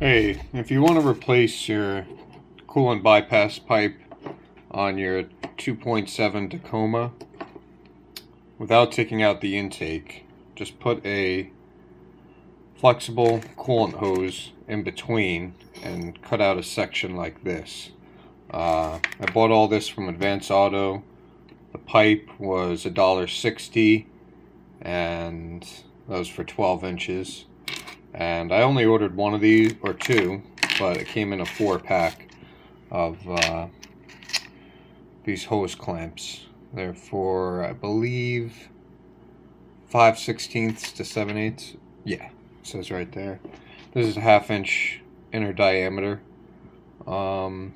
Hey, if you want to replace your coolant bypass pipe on your 2.7 Tacoma without taking out the intake, just put a flexible coolant hose in between and cut out a section like this. I bought all this from Advance Auto. The pipe was $1.60 and that was for 12 inches. And I only ordered one of these, or two, but it came in a 4-pack of these hose clamps. They're for, I believe, 5/16 to 7/8. Yeah, it says right there. This is a 1/2 inch inner diameter. Try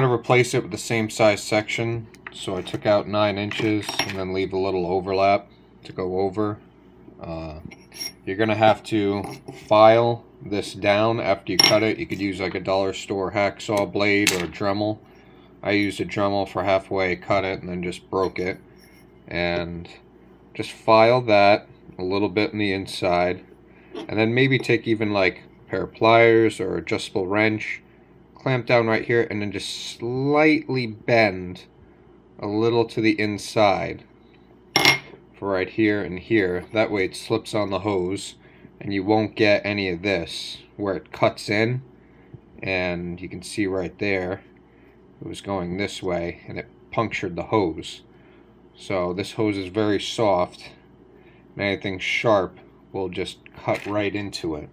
to replace it with the same size section. So I took out 9 inches and then leave a little overlap to go over. You're going to have to file this down after you cut it. You could use like a dollar store hacksaw blade or a Dremel. I used a Dremel for halfway, cut it, and then just broke it. And just file that a little bit in the inside. And then maybe take even like a pair of pliers or adjustable wrench, clamp down right here, and then just slightly bend a little to the inside. Right here and here. That way it slips on the hose and you won't get any of this where it cuts in, and you can see right there it was going this way and it punctured the hose. So this hose is very soft and anything sharp will just cut right into it.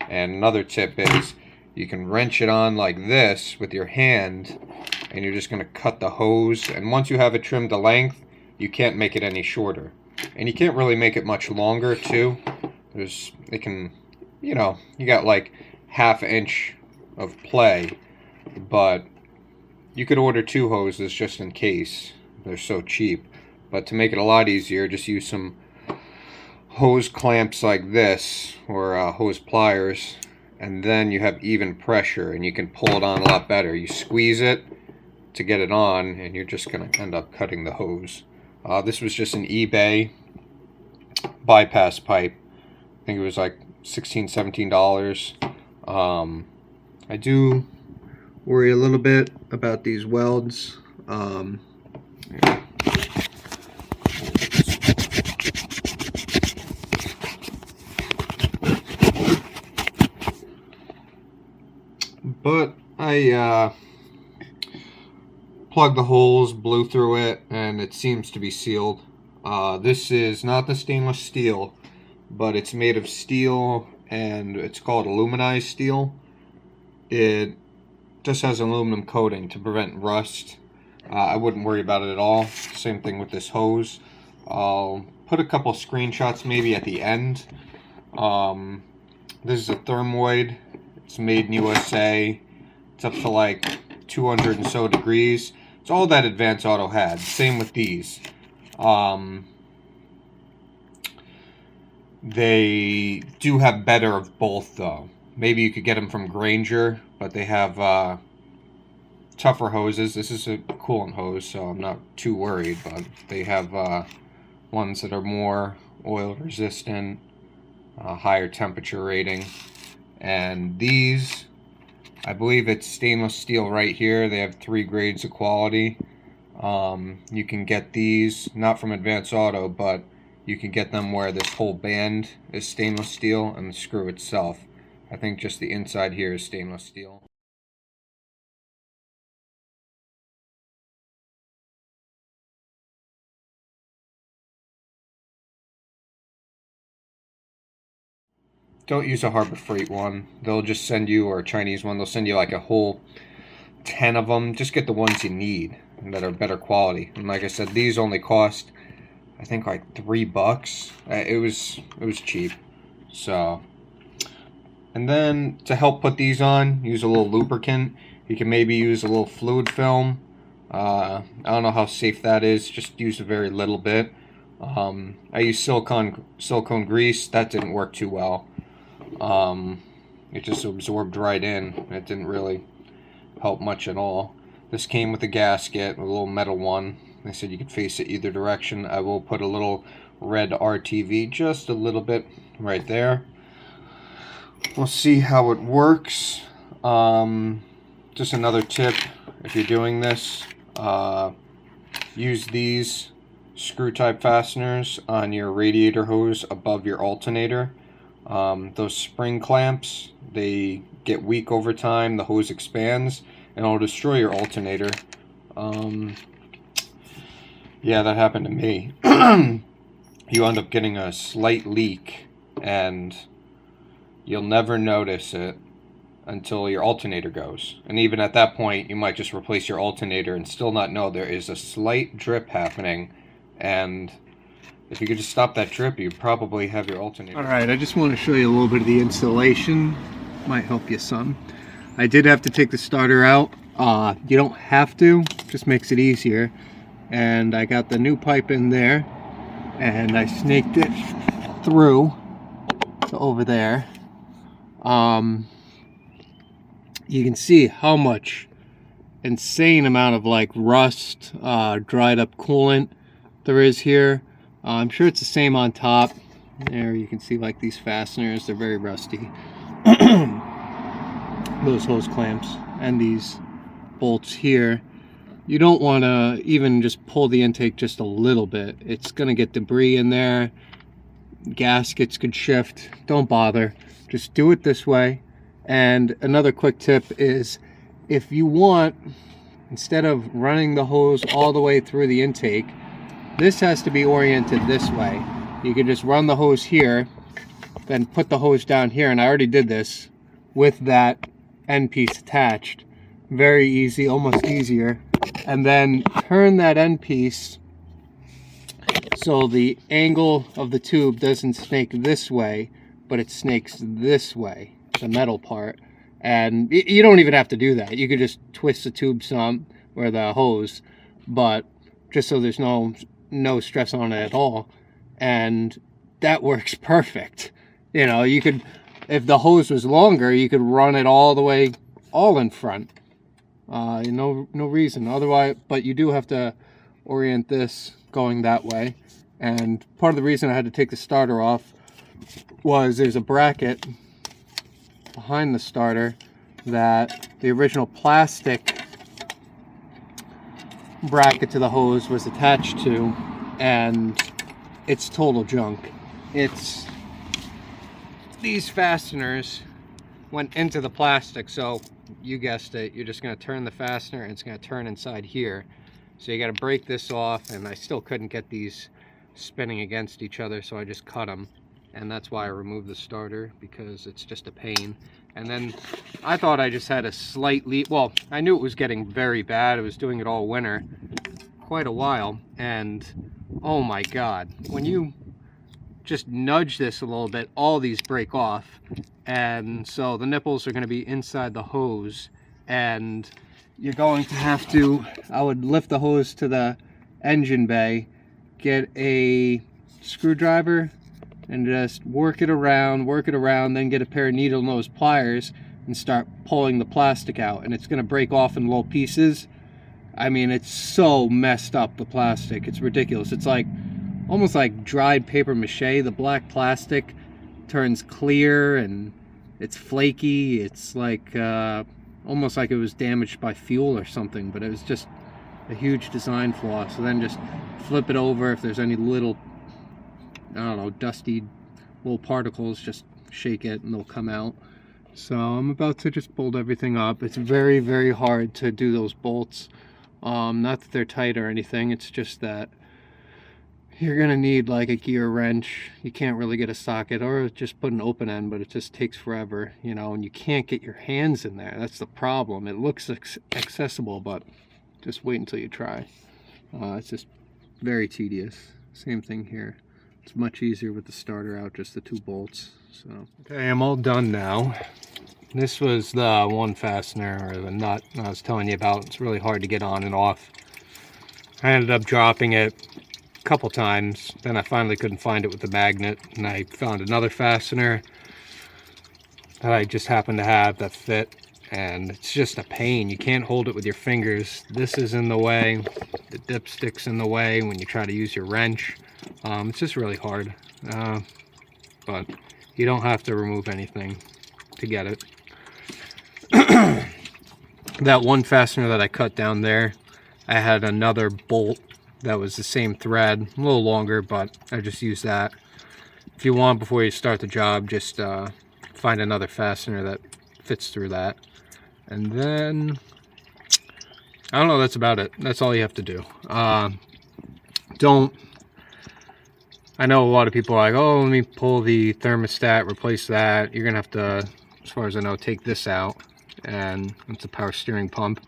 And another tip is you can wrench it on like this with your hand and you're just going to cut the hose, and once you have it trimmed to length you can't make it any shorter. And you can't really make it much longer too. It can, you got like 1/2 inch of play, but you could order 2 hoses just in case. They're so cheap. But to make it a lot easier, just use some hose clamps like this, or hose pliers, and then you have even pressure and you can pull it on a lot better. You squeeze it to get it on and you're just going to end up cutting the hose. This was just an eBay bypass pipe. I think it was like $16, $17. I do worry a little bit about these welds. But I plugged the holes, blew through it, and it seems to be sealed. This is not the stainless steel, but it's made of steel and it's called aluminized steel. It just has aluminum coating to prevent rust. I wouldn't worry about it at all. Same thing with this hose. I'll put a couple screenshots maybe at the end. This is a thermoid. It's made in USA. It's up to like 200 and so degrees. It's all that Advance Auto had. Same with these. They do have better of both though. Maybe you could get them from Granger, but they have tougher hoses. This is a coolant hose, so I'm not too worried, but they have ones that are more oil resistant, higher temperature rating. And these, I believe it's stainless steel right here. They have 3 grades of quality. You can get these, not from Advance Auto, but you can get them where this whole band is stainless steel and the screw itself. I think just the inside here is stainless steel. Don't use a Harbor Freight one. They'll just send you, or a Chinese one, they'll send you like a whole 10 of them. Just get the ones you need and that are better quality. And like I said, these only cost, I think, like $3. It was cheap. So, and then to help put these on, use a little lubricant. You can maybe use a little fluid film. I don't know how safe that is. Just use a very little bit. I used silicone grease. That didn't work too well. It just absorbed right in. It didn't really help much at all. This came with a gasket, a little metal one. They said you could face it either direction. I will put a little red RTV, just a little bit right there. we'll see how it works. Just another tip, if you're doing this, use these screw type fasteners on your radiator hose above your alternator. Those spring clamps, they get weak over time, the hose expands, and it'll destroy your alternator. Yeah, that happened to me. You end up getting a slight leak, and you'll never notice it until your alternator goes. And even at that point, you might just replace your alternator and still not know there is a slight drip happening. And if you could just stop that drip, you probably have your alternator. Alright, I just want to show you a little bit of the installation. Might help you some. I did have to take the starter out. You don't have to, just makes it easier. And I got the new pipe in there, and I snaked it through to over there. You can see how much insane amount of like rust, dried up coolant there is here. I'm sure it's the same on top. There you can see like these fasteners, they're very rusty. Those hose clamps and these bolts here. You don't want to even just pull the intake just a little bit. It's going to get debris in there. Gaskets could shift. Don't bother. Just do it this way. And another quick tip is, if you want, instead of running the hose all the way through the intake, this has to be oriented this way. You can just run the hose here, then put the hose down here, and I already did this with that end piece attached. Very easy, almost easier. And then turn that end piece so the angle of the tube doesn't snake this way, but it snakes this way, the metal part. And you don't even have to do that. You could just twist the tube some, or the hose, but just so there's no stress on it at all. And that works perfect. You know, you could, if the hose was longer, you could run it all the way, all in front. No reason otherwise, but you do have to orient this going that way. And part of the reason I had to take the starter off was there's a bracket behind the starter that the original plastic bracket to the hose was attached to, and it's total junk. It's these fasteners went into the plastic, so you guessed it, you're just going to turn the fastener and it's going to turn inside here. So you got to break this off, and I still couldn't get these spinning against each other, so I just cut them. And that's why I removed the starter, because it's just a pain. And then I thought I just had a slight leak. Well, I knew it was getting very bad. I was doing it all winter, quite a while. And oh my God, when you just nudge this a little bit, all these break off. And so the nipples are going to be inside the hose, and you're going to have to, I would lift the hose to the engine bay, get a screwdriver and just work it around, then get a pair of needle nose pliers and start pulling the plastic out, and it's going to break off in little pieces. I mean, it's so messed up, the plastic, it's ridiculous. It's like almost like dried paper mache. The black plastic turns clear and it's flaky. It's like almost like it was damaged by fuel or something, but it was just a huge design flaw. So then just flip it over. If there's any little, I don't know, dusty little particles, just shake it and they'll come out. So I'm about to just bolt everything up. It's very, very hard to do those bolts. Not that they're tight or anything, it's just that you're gonna need like a gear wrench. You can't really get a socket, or just put an open end, but it just takes forever, you know, and you can't get your hands in there. That's the problem. It looks accessible, but just wait until you try. It's just very tedious. Same thing here. It's much easier with the starter out, just the 2 bolts. So okay, I'm all done now. This was the one fastener, or the nut I was telling you about. It's really hard to get on and off. I ended up dropping it couple times, then I finally couldn't find it with the magnet, and I found another fastener that I just happened to have that fit, and it's just a pain. You can't hold it with your fingers. This is in the way, the dipstick's in the way when you try to use your wrench. It's just really hard, but you don't have to remove anything. to get it. That one fastener that I cut down there, I had another bolt that was the same thread, a little longer, but I just used that. If you want, before you start the job, just find another fastener that fits through that. And then, I don't know, that's about it. That's all you have to do. I know a lot of people are like, oh, let me pull the thermostat, replace that. You're gonna have to, as far as I know, take this out, and it's a power steering pump.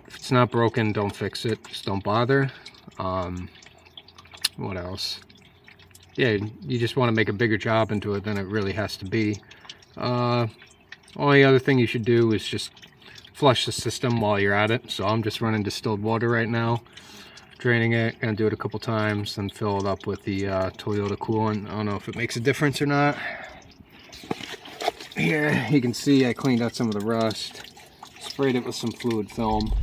If it's not broken, don't fix it, just don't bother. What else? Yeah, you just want to make a bigger job into it than it really has to be. Only other thing you should do is just flush the system while you're at it. So I'm just running distilled water right now, draining it, gonna do it a couple times, then fill it up with the Toyota coolant. I don't know if it makes a difference or not. Here you can see I cleaned out some of the rust, sprayed it with some fluid film.